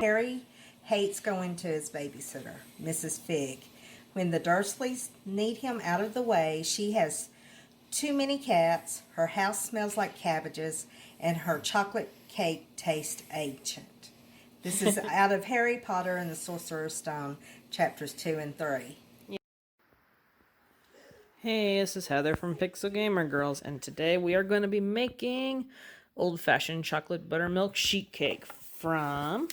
Harry hates going to his babysitter, Mrs. Fig. When the Dursleys need him out of the way, she has too many cats, her house smells like cabbages, and her chocolate cake tastes ancient. This is out of Harry Potter and the Sorcerer's Stone, chapters 2 and 3. Hey, this is Heather from Pixel Gamer Girls, and today we are going to be making old-fashioned chocolate buttermilk sheet cake from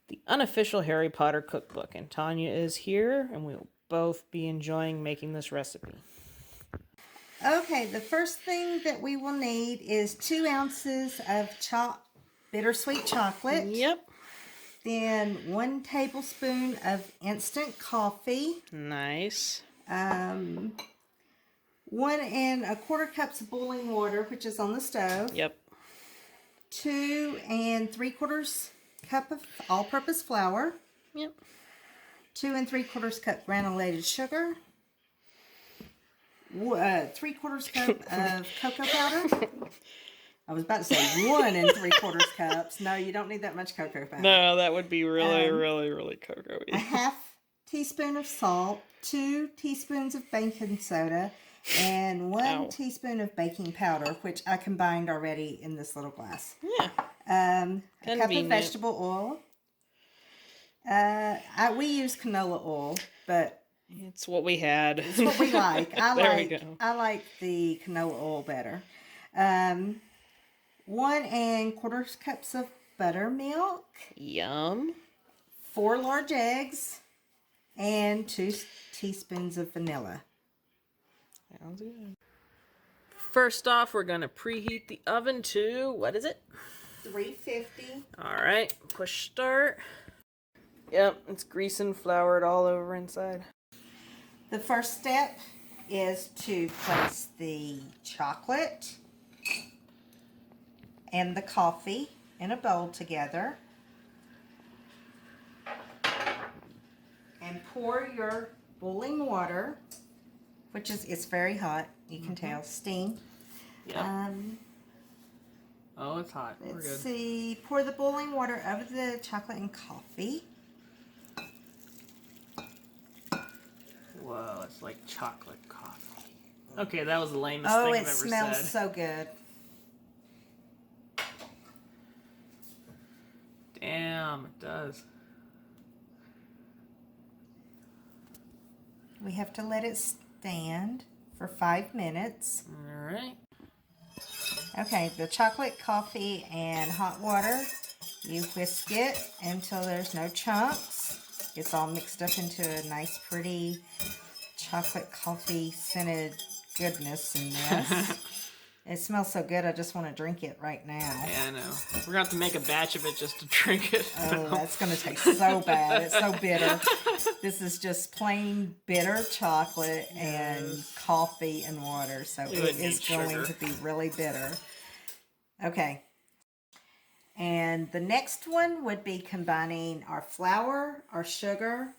the Unofficial Harry Potter Cookbook. And Tanya is here, and we'll both be enjoying making this recipe. Okay, the first thing that we will need is 2 ounces of bittersweet chocolate. Yep. Then 1 tablespoon of instant coffee. Nice. 1 1/4 cups of boiling water, which is on the stove. Yep. 2 3/4 cup of all-purpose flour. Yep. 2 3/4 cup granulated sugar. 3/4 cup of cocoa powder. I was about to say 1 3/4 cups. No, you don't need that much cocoa powder. No, that would be really cocoa-y. 1/2 teaspoon of salt, 2 teaspoons of baking soda, and 1 teaspoon of baking powder, which I combined already in this little glass. Yeah. A cup of vegetable oil. We use canola oil, but it's what we had. It's what we like. I like the canola oil better. 1 1/4 cups of buttermilk. Yum. 4 large eggs. And 2 teaspoons of vanilla. Sounds good. First off, we're going to preheat the oven to, what is it? 350. Alright, push start. Yep, it's grease and floured all over inside. The first step is to place the chocolate and the coffee in a bowl together. And pour your boiling water, which is, it's very hot. You can tell, steam. Yep. Oh, it's hot. We're good. Let's see. Pour the boiling water over the chocolate and coffee. Whoa, it's like chocolate coffee. Okay, that was the lamest thing I've ever said. Oh, it smells so good. Damn, it does. We have to let it stand for 5 minutes. Alright. Okay, the chocolate, coffee, and hot water, you whisk it until there's no chunks. It's all mixed up into a nice, pretty chocolate coffee scented goodness in this. It smells so good, I just want to drink it right now. Yeah, I know. We're going to have to make a batch of it just to drink it. Oh, that's going to taste so bad. It's so bitter. This is just plain bitter chocolate and coffee and water. So it is going to be really bitter. Okay. And the next one would be combining our flour, our sugar,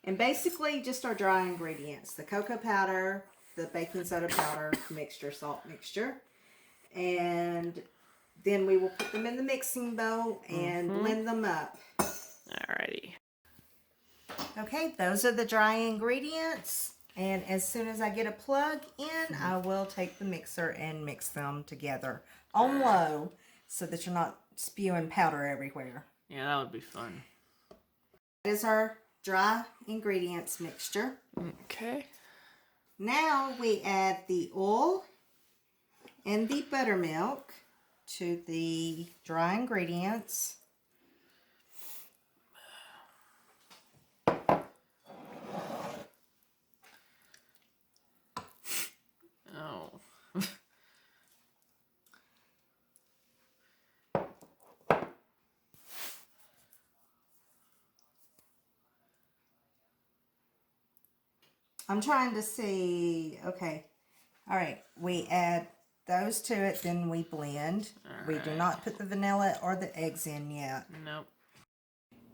and basically just our dry ingredients. The cocoa powder, the baking soda powder mixture, salt mixture. And then we will put them in the mixing bowl and blend them up. Alrighty. Okay, those are the dry ingredients. And as soon as I get a plug in, I will take the mixer and mix them together on low so that you're not spewing powder everywhere. Yeah, that would be fun. That is our dry ingredients mixture. Okay. Now we add the oil and the buttermilk to the dry ingredients. Oh. I'm trying to see, okay. All right, we add those to it, then we blend. We do not put the vanilla or the eggs in yet. Nope.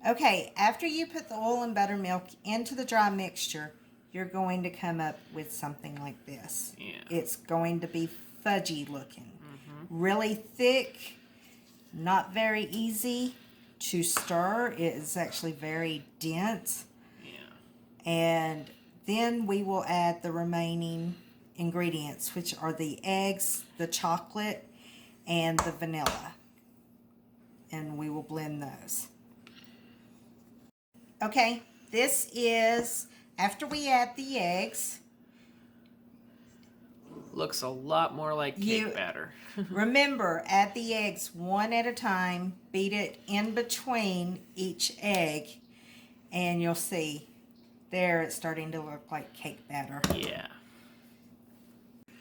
Okay, after you put the oil and buttermilk into the dry mixture, you're going to come up with something like this. Yeah. It's going to be fudgy looking. Really thick, not very easy to stir. It is actually very dense. Yeah. And then we will add the remaining ingredients, which are the eggs, the chocolate, and the vanilla. And we will blend those. Okay, this is after we add the eggs. Looks a lot more like cake batter. Remember, add the eggs one at a time. Beat it in between each egg. And you'll see there it's starting to look like cake batter. Yeah.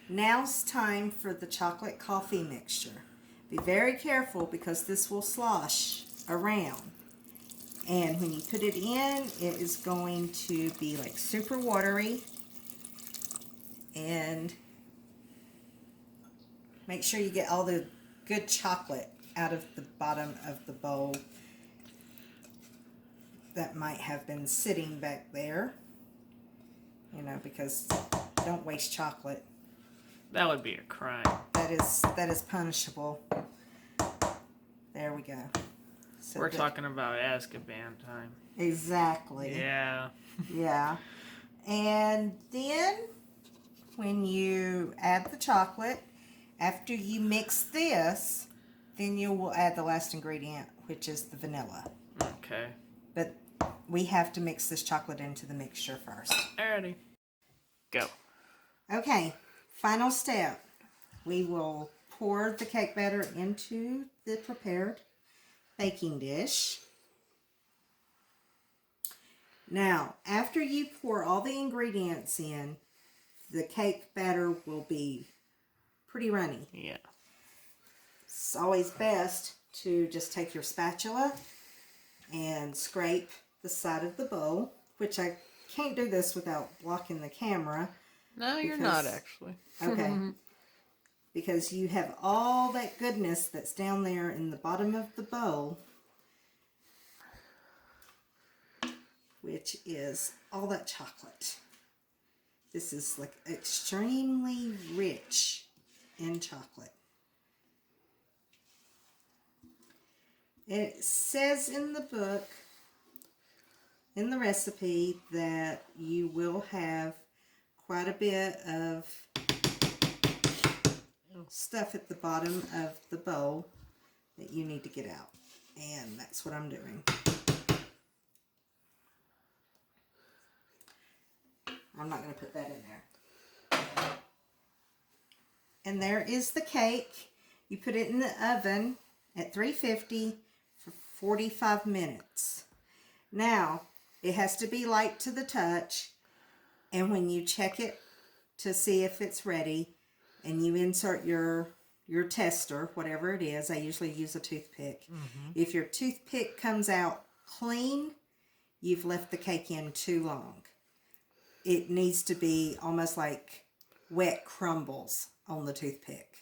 Now it's time for the chocolate coffee mixture. Be very careful because this will slosh around. And when you put it in, it is going to be like super watery. And make sure you get all the good chocolate out of the bottom of the bowl that might have been sitting back there. You know, because don't waste chocolate. That would be a crime. That is punishable. There we go. So we're talking about Azkaban time. Exactly. Yeah. Yeah. And then when you add the chocolate, after you mix this, then you will add the last ingredient, which is the vanilla. Okay. But we have to mix this chocolate into the mixture first. Alrighty. Go. Okay, final step. We will pour the cake batter into the prepared baking dish. Now, after you pour all the ingredients in, the cake batter will be pretty runny. Yeah. It's always best to just take your spatula and scrape the side of the bowl, which I can't do this without blocking the camera. No, you're not actually. Okay. Because you have all that goodness that's down there in the bottom of the bowl, which is all that chocolate. This is like extremely rich in chocolate. It says in the book, in the recipe, that you will have quite a bit of stuff at the bottom of the bowl that you need to get out. And that's what I'm doing. I'm not going to put that in there. And there is the cake. You put it in the oven at 350 for 45 minutes. Now, it has to be light to the touch. And when you check it to see if it's ready, and you insert your tester, whatever it is, I usually use a toothpick. Mm-hmm. If your toothpick comes out clean, you've left the cake in too long. It needs to be almost like wet crumbles on the toothpick.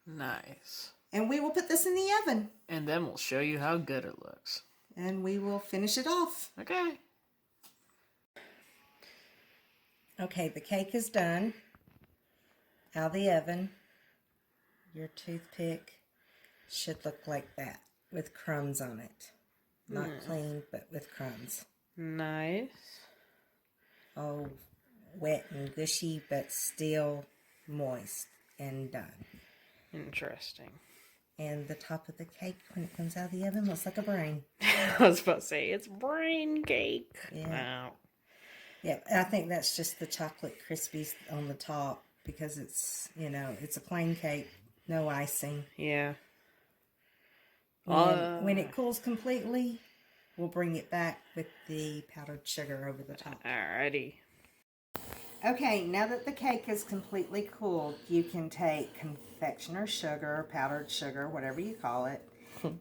Nice. And we will put this in the oven. And then we'll show you how good it looks. And we will finish it off. Okay. Okay, the cake is done. Out of the oven. Your toothpick should look like that with crumbs on it. Not clean, but with crumbs. Nice. Oh, wet and gushy, but still moist and done. Interesting. And the top of the cake, when it comes out of the oven, looks like a brain. I was about to say, it's brain cake. Yeah. Wow. Yeah, I think that's just the chocolate crispies on the top because it's, you know, it's a plain cake, no icing. Yeah. When it cools completely, we'll bring it back with the powdered sugar over the top. Alrighty. Okay, now that the cake is completely cooled, you can take confectioner sugar, powdered sugar, whatever you call it,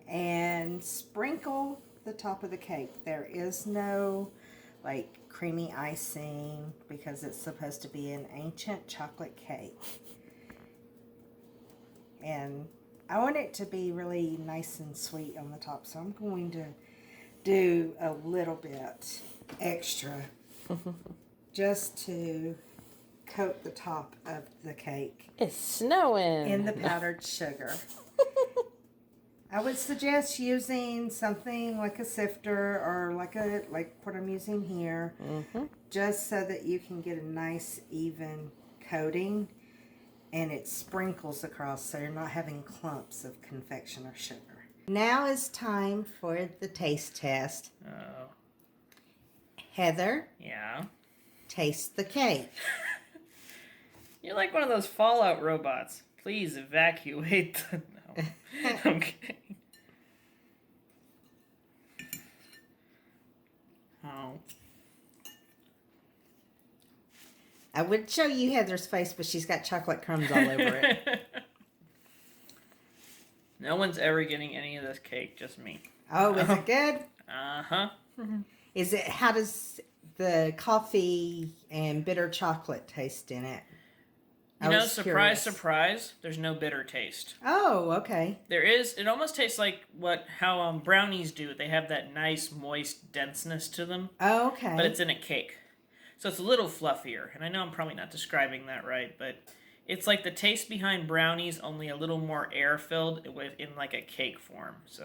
and sprinkle the top of the cake. There is no, like, creamy icing because it's supposed to be an ancient chocolate cake. And I want it to be really nice and sweet on the top, so I'm going to do a little bit extra just to coat the top of the cake It's snowing. in the powdered sugar. I would suggest using something like a sifter or like what I'm using here, just so that you can get a nice even coating, and it sprinkles across, so you're not having clumps of confectioner sugar. Now is time for the taste test. Oh. Heather, Yeah. taste the cake. You're like one of those Fallout robots. Please evacuate the... No. Okay. Oh. I would show you Heather's face, but she's got chocolate crumbs all over it. No one's ever getting any of this cake, just me. Oh, is it good? Uh-huh. How does the coffee and bitter chocolate taste in it? You know, surprise, surprise, there's no bitter taste. Oh, okay. There is, it almost tastes like how brownies do. They have that nice, moist denseness to them. Oh, okay. But it's in a cake. So it's a little fluffier. And I know I'm probably not describing that right, but it's like the taste behind brownies, only a little more air-filled in like a cake form. So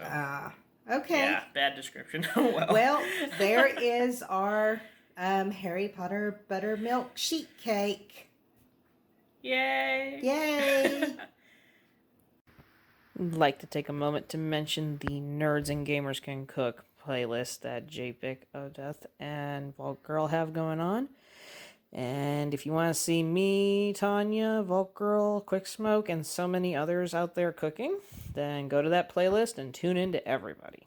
okay. Yeah, bad description. Well, there is our Harry Potter buttermilk sheet cake. Yay! Yay! I'd like to take a moment to mention the Nerds and Gamers Can Cook playlist that JPick, Odeth, and Vault Girl have going on. And if you want to see me, Tanya, Vault Girl, Quick Smoke, and so many others out there cooking, then go to that playlist and tune in to everybody.